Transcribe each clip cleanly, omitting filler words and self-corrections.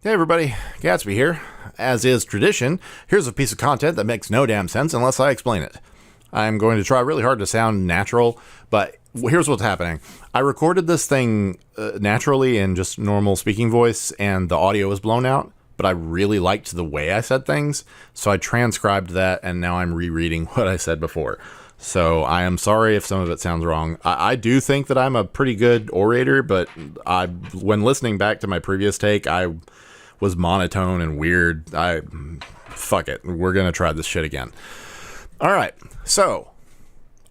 Hey everybody, Gatsby here. As is tradition, here's a piece of content that makes no damn sense unless I explain it. I'm going to try really hard to sound natural, but here's what's happening. I recorded this thing naturally in just normal speaking voice, and the audio was blown out, but I really liked the way I said things, so I transcribed that, and now I'm rereading what I said before. So I am sorry if some of it sounds wrong. I do think that I'm a pretty good orator, but when listening back to my previous take, I was monotone and weird. Fuck it. We're going to try this shit again. All right. So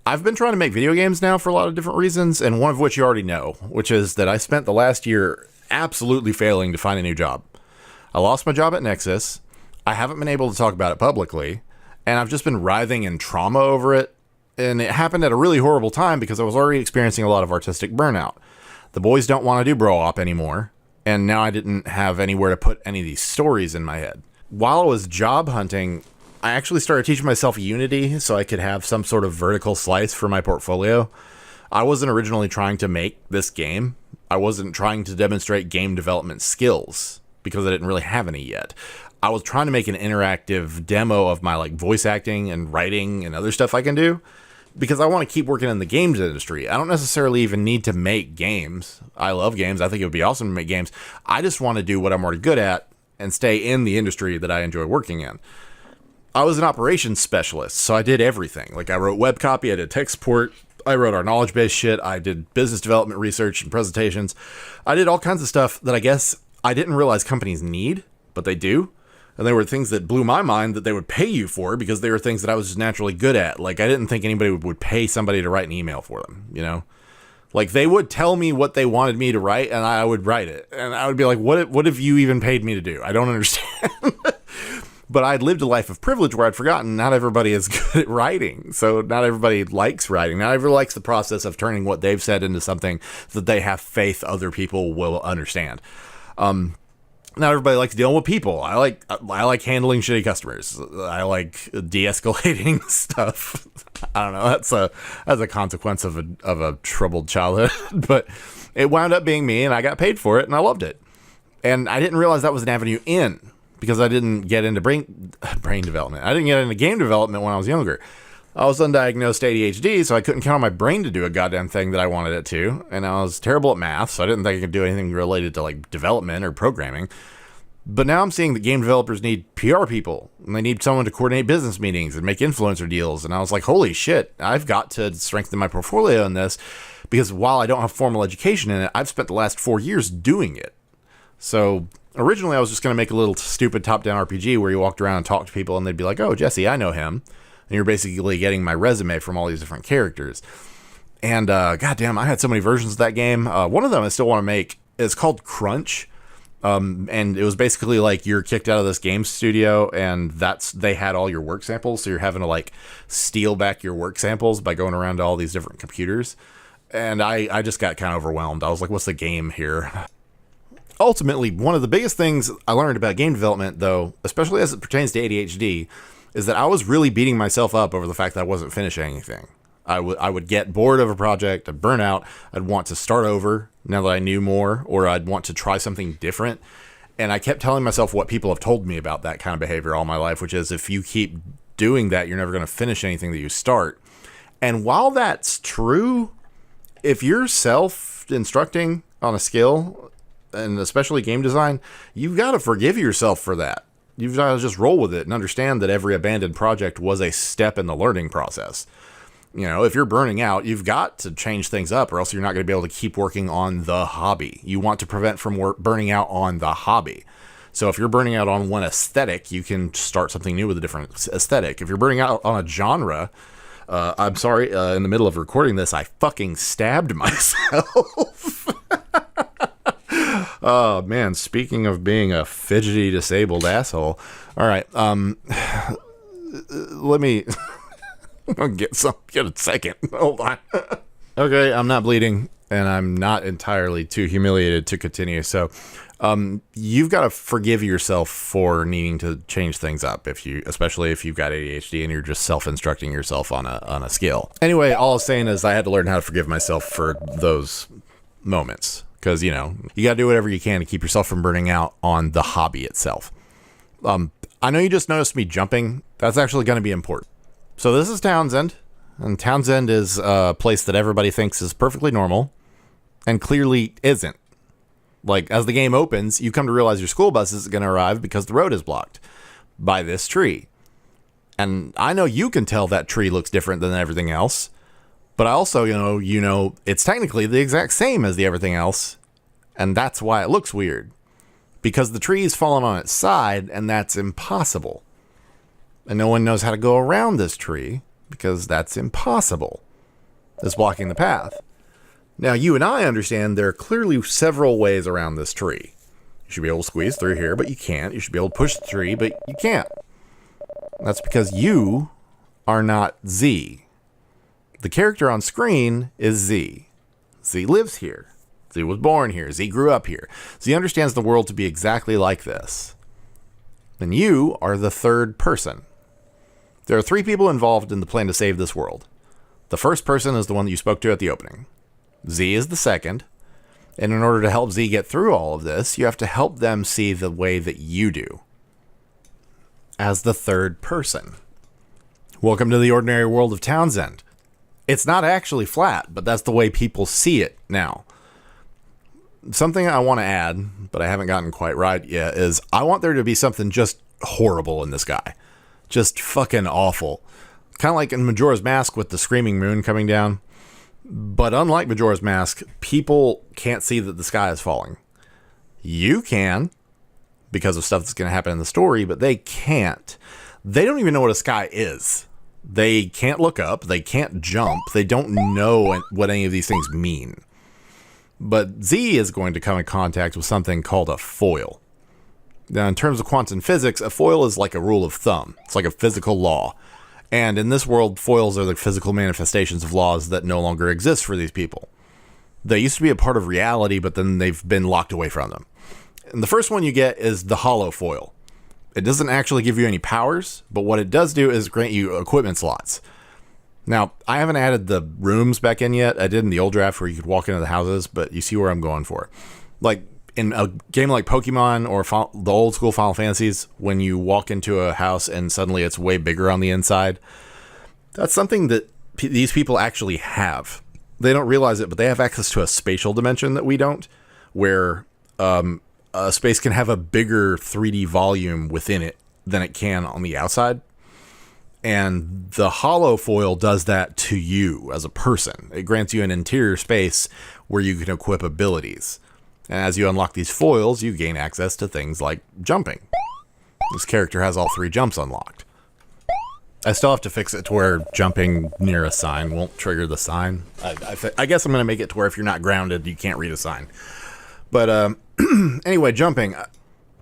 I've been trying to make video games now for a lot of different reasons, and one of which you already know, which is that I spent the last year absolutely failing to find a new job. I lost my job at Nexus. I haven't been able to talk about it publicly, and I've just been writhing in trauma over it. And it happened at a really horrible time because I was already experiencing a lot of artistic burnout. The boys don't want to do bro-op anymore, and now I didn't have anywhere to put any of these stories in my head. While I was job hunting, I actually started teaching myself Unity so I could have some sort of vertical slice for my portfolio. I wasn't originally trying to make this game. I wasn't trying to demonstrate game development skills because I didn't really have any yet. I was trying to make an interactive demo of my voice acting and writing and other stuff I can do, because I want to keep working in the games industry. I don't necessarily even need to make games. I love games. I think it would be awesome to make games. I just want to do what I'm already good at and stay in the industry that I enjoy working in. I was an operations specialist, so I did everything. I wrote web copy, I did tech support, I wrote our knowledge base shit, I did business development research and presentations. I did all kinds of stuff that I guess I didn't realize companies need, but they do. And they were things that blew my mind that they would pay you for because they were things that I was just naturally good at. I didn't think anybody would pay somebody to write an email for them, you know? They would tell me what they wanted me to write, and I would write it. And I would be like, what have you even paid me to do? I don't understand. But I'd lived a life of privilege where I'd forgotten not everybody is good at writing. So not everybody likes writing. Not everybody likes the process of turning what they've said into something that they have faith other people will understand. Not everybody likes dealing with people. I like handling shitty customers. I like de-escalating stuff. I don't know. That's a consequence of a troubled childhood, but it wound up being me, and I got paid for it, and I loved it. And I didn't realize that was an avenue in because I didn't get into brain development. I didn't get into game development when I was younger. I was undiagnosed ADHD, so I couldn't count on my brain to do a goddamn thing that I wanted it to. And I was terrible at math, so I didn't think I could do anything related to development or programming. But now I'm seeing that game developers need PR people, and they need someone to coordinate business meetings and make influencer deals. And I was like, holy shit, I've got to strengthen my portfolio in this, because while I don't have formal education in it, I've spent the last 4 years doing it. So originally I was just going to make a little stupid top-down RPG where you walked around and talked to people, and they'd be like, oh, Jesse, I know him. And you're basically getting my resume from all these different characters. And goddamn, I had so many versions of that game. One of them I still want to make is called Crunch. And it was basically you're kicked out of this game studio, and they had all your work samples. So you're having to steal back your work samples by going around to all these different computers. And I just got kind of overwhelmed. I was like, what's the game here? Ultimately, one of the biggest things I learned about game development, though, especially as it pertains to ADHD, is that I was really beating myself up over the fact that I wasn't finishing anything. I would get bored of a project, I'd burn out, I'd want to start over now that I knew more, or I'd want to try something different. And I kept telling myself what people have told me about that kind of behavior all my life, which is if you keep doing that, you're never going to finish anything that you start. And while that's true, if you're self-instructing on a skill, and especially game design, you've got to forgive yourself for that. You've got to just roll with it and understand that every abandoned project was a step in the learning process. You know, if you're burning out, you've got to change things up, or else you're not going to be able to keep working on the hobby. You want to prevent from burning out on the hobby. So if you're burning out on one aesthetic, you can start something new with a different aesthetic. If you're burning out on a genre, I'm sorry, in the middle of recording this, I fucking stabbed myself. Oh, man, speaking of being a fidgety, disabled asshole. All right, let me I'll get a second. Hold on. Okay, I'm not bleeding, and I'm not entirely too humiliated to continue. So, you've got to forgive yourself for needing to change things up, especially if you've got ADHD and you're just self-instructing yourself on a skill. Anyway, all I was saying is I had to learn how to forgive myself for those moments. because, you know, you got to do whatever you can to keep yourself from burning out on the hobby itself. I know you just noticed me jumping. That's actually going to be important. So this is Townsend, and Townsend is a place that everybody thinks is perfectly normal and clearly isn't. Like, as the game opens, you come to realize your school bus isn't going to arrive because the road is blocked by this tree. And I know you can tell that tree looks different than everything else, but I also, you know, it's technically the exact same as the everything else, and that's why it looks weird. Because the tree is fallen on its side, and that's impossible. And no one knows how to go around this tree, because that's impossible. It's blocking the path. Now, you and I understand there are clearly several ways around this tree. You should be able to squeeze through here, but you can't. You should be able to push the tree, but you can't. That's because you are not Z. The character on screen is Z. Z lives here. Z was born here. Z grew up here. Z understands the world to be exactly like this. And you are the third person. There are 3 people involved in the plan to save this world. The first person is the one that you spoke to at the opening. Z is the second. And in order to help Z get through all of this, you have to help them see the way that you do. As the third person. Welcome to the ordinary world of Townsend. It's not actually flat, but that's the way people see it now. Something I want to add, but I haven't gotten quite right yet, is I want there to be something just horrible in the sky. Just fucking awful. Kind of like in Majora's Mask with the screaming moon coming down. But unlike Majora's Mask, people can't see that the sky is falling. You can, because of stuff that's going to happen in the story, but they can't. They don't even know what a sky is. They can't look up. They can't jump. They don't know what any of these things mean. But Z is going to come in contact with something called a foil. Now, in terms of quantum physics, a foil is like a rule of thumb. It's like a physical law. And in this world, foils are the physical manifestations of laws that no longer exist for these people. They used to be a part of reality, but then they've been locked away from them. And the first one you get is the HOLLOWFOIL. It doesn't actually give you any powers, but what it does do is grant you equipment slots. Now, I haven't added the rooms back in yet. I did in the old draft where you could walk into the houses, but you see where I'm going for. Like, in a game like Pokemon or the old school Final Fantasies, when you walk into a house and suddenly it's way bigger on the inside, that's something that these people actually have. They don't realize it, but they have access to a spatial dimension that we don't, where a space can have a bigger 3D volume within it than it can on the outside. And the HOLLOWFOIL does that to you as a person. It grants you an interior space where you can equip abilities. And as you unlock these foils, you gain access to things like jumping. This character has all 3 jumps unlocked. I still have to fix it to where jumping near a sign won't trigger the sign. I guess I'm going to make it to where if you're not grounded, you can't read a sign. But anyway, jumping.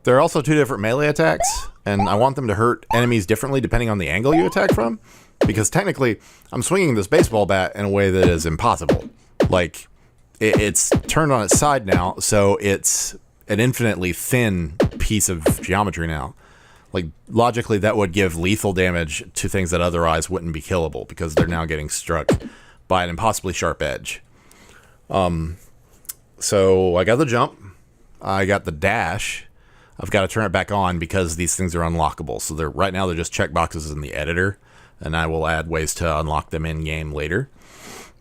There are also 2 different melee attacks, and I want them to hurt enemies differently depending on the angle you attack from. Because technically, I'm swinging this baseball bat in a way that is impossible. Like, it's turned on its side now, so it's an infinitely thin piece of geometry now. Like, logically, that would give lethal damage to things that otherwise wouldn't be killable, because they're now getting struck by an impossibly sharp edge. So I got the jump. I got the dash. I've got to turn it back on because these things are unlockable. So right now they're just checkboxes in the editor, and I will add ways to unlock them in game later.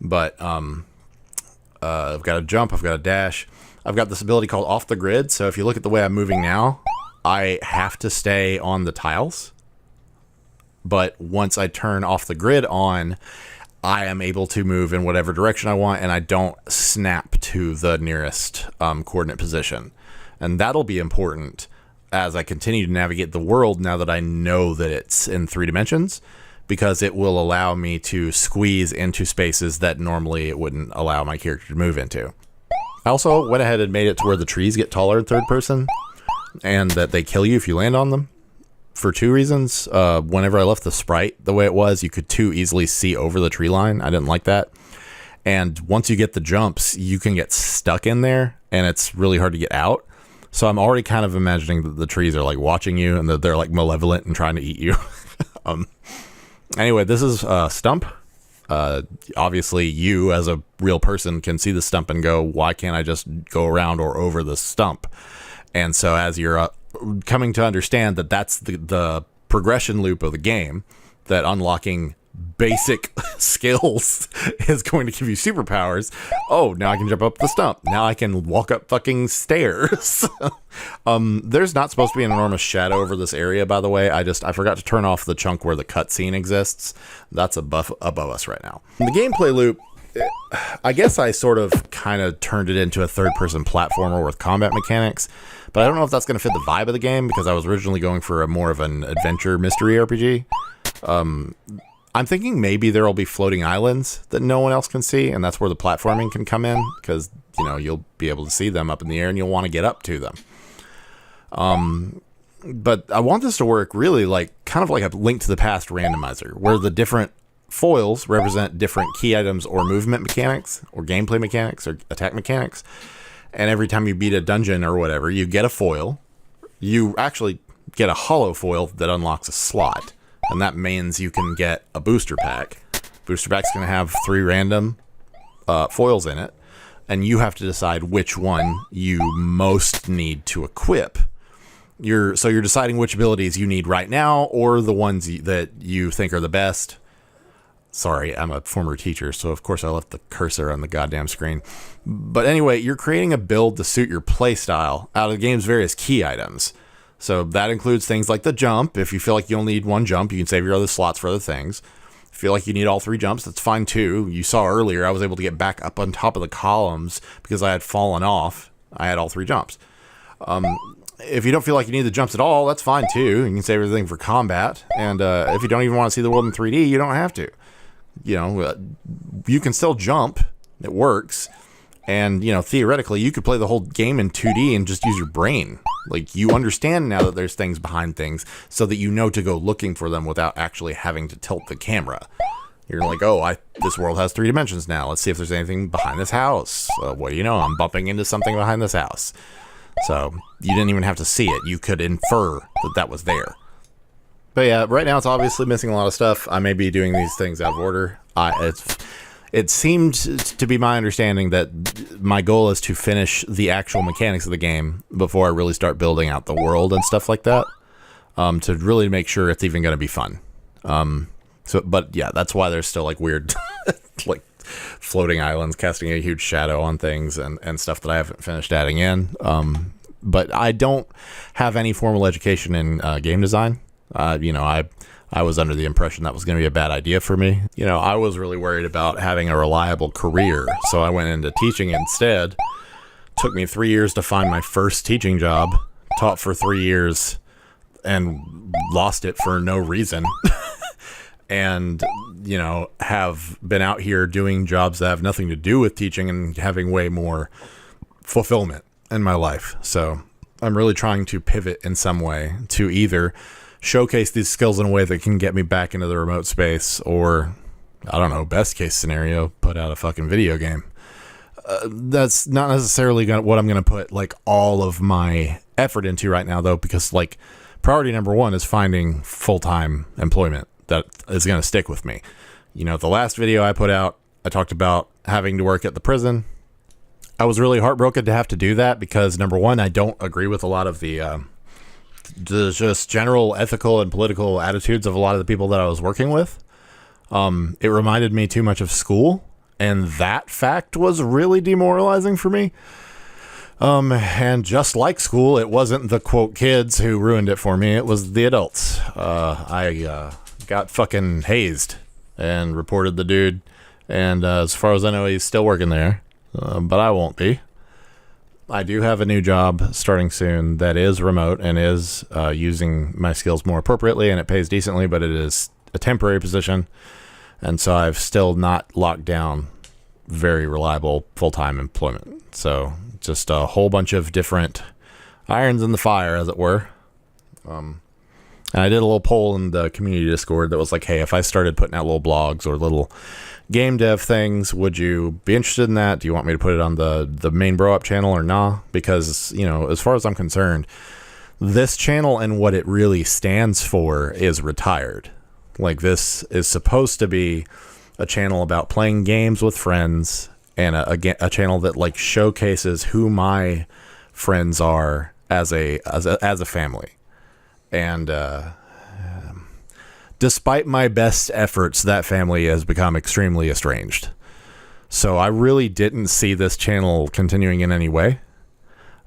But I've got a jump. I've got a dash. I've got this ability called off the grid. So if you look at the way I'm moving now, I have to stay on the tiles. But once I turn off the grid on, I am able to move in whatever direction I want, and I don't snap to the nearest coordinate position. And that'll be important as I continue to navigate the world now that I know that it's in 3 dimensions, because it will allow me to squeeze into spaces that normally it wouldn't allow my character to move into. I also went ahead and made it to where the trees get taller in third person, and that they kill you if you land on them. For 2 reasons. Whenever I left the sprite the way it was, you could too easily see over the tree line. I didn't like that. And once you get the jumps, you can get stuck in there, and it's really hard to get out. So I'm already kind of imagining that the trees are like watching you, and that they're like malevolent and trying to eat you. Anyway, this is Stump. Obviously, you as a real person can see the stump and go, why can't I just go around or over the stump? And so as you're coming to understand that that's the progression loop of the game, that unlocking basic skills is going to give you superpowers. Oh, now I can jump up the stump. Now I can walk up fucking stairs. There's not supposed to be an enormous shadow over this area, by the way. I forgot to turn off the chunk where the cutscene exists. That's above us right now. The gameplay loop, I guess I sort of kind of turned it into a third-person platformer with combat mechanics, but I don't know if that's going to fit the vibe of the game, because I was originally going for a more of an adventure mystery RPG. I'm thinking maybe there will be floating islands that no one else can see, and that's where the platforming can come in, because, you know, you'll be able to see them up in the air and you'll want to get up to them. But I want this to work really like kind of like a Link to the Past randomizer, where the different foils represent different key items or movement mechanics or gameplay mechanics or attack mechanics. And every time you beat a dungeon or whatever, you get a foil. You actually get a hollow foil that unlocks a slot. And that means you can get a booster pack. Booster pack's going to have 3 random foils in it. And you have to decide which one you most need to equip. So you're deciding which abilities you need right now, or the ones that you think are the best. Sorry, I'm a former teacher, so of course I left the cursor on the goddamn screen. But anyway, you're creating a build to suit your playstyle out of the game's various key items. So that includes things like the jump. If you feel like you only need 1 jump, you can save your other slots for other things. If you feel like you need all 3 jumps, that's fine too. You saw earlier I was able to get back up on top of the columns because I had fallen off. I had all 3 jumps. If you don't feel like you need the jumps at all, that's fine too. You can save everything for combat. And if you don't even want to see the world in 3D, you don't have to. You know, you can still jump. It works. And, you know, theoretically, you could play the whole game in 2D and just use your brain. Like, you understand now that there's things behind things so that you know to go looking for them without actually having to tilt the camera. You're like, oh, this world has 3 dimensions now. Let's see if there's anything behind this house. What do you know? I'm bumping into something behind this house. So you didn't even have to see it. You could infer that was there. But yeah, right now it's obviously missing a lot of stuff. I may be doing these things out of order. It seemed to be my understanding that my goal is to finish the actual mechanics of the game before I really start building out the world and stuff like that, to really make sure it's even going to be fun. But yeah, that's why there's still like weird, like floating islands casting a huge shadow on things and stuff that I haven't finished adding in. But I don't have any formal education in game design. I was under the impression that was going to be a bad idea for me. You know, I was really worried about having a reliable career, so I went into teaching instead. Took me 3 years to find my first teaching job, taught for 3 years, and lost it for no reason. And, you know, have been out here doing jobs that have nothing to do with teaching and having way more fulfillment in my life. So I'm really trying to pivot in some way to either showcase these skills in a way that can get me back into the remote space, or, I don't know, best case scenario, put out a fucking video game. That's not necessarily what I'm going to put like all of my effort into right now, though, because like priority number 1 is finding full-time employment that is going to stick with me. You know, the last video I put out, I talked about having to work at the prison. I was really heartbroken to have to do that because, number 1, I don't agree with a lot of the just general ethical and political attitudes of a lot of the people that I was working with. It reminded me too much of school, and that fact was really demoralizing for me. And just like school, it wasn't the quote kids who ruined it for me. It was the adults. I got fucking hazed and reported the dude. And as far as I know, he's still working there, but I won't be. I do have a new job starting soon that is remote and is using my skills more appropriately, and it pays decently, but it is a temporary position. And so I've still not locked down very reliable full-time employment. So just a whole bunch of different irons in the fire, as it were. And I did a little poll in the community Discord that was like, hey, if I started putting out little blogs or little game dev things, would you be interested in that? Do you want me to put it on the main bro up channel or nah? Because, you know, as far as I'm concerned, this channel and what it really stands for is retired. Like, this is supposed to be a channel about playing games with friends, and a channel that like showcases who my friends are as a family. And despite my best efforts, that family has become extremely estranged. So I really didn't see this channel continuing in any way.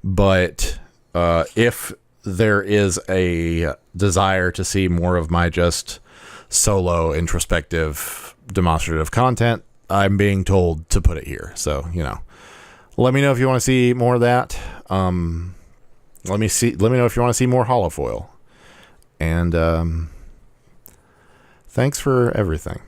But if there is a desire to see more of my just solo, introspective, demonstrative content, I'm being told to put it here. So, let me know if you want to see more of that. Let me know if you want to see more HOLLOWFOIL. And thanks for everything.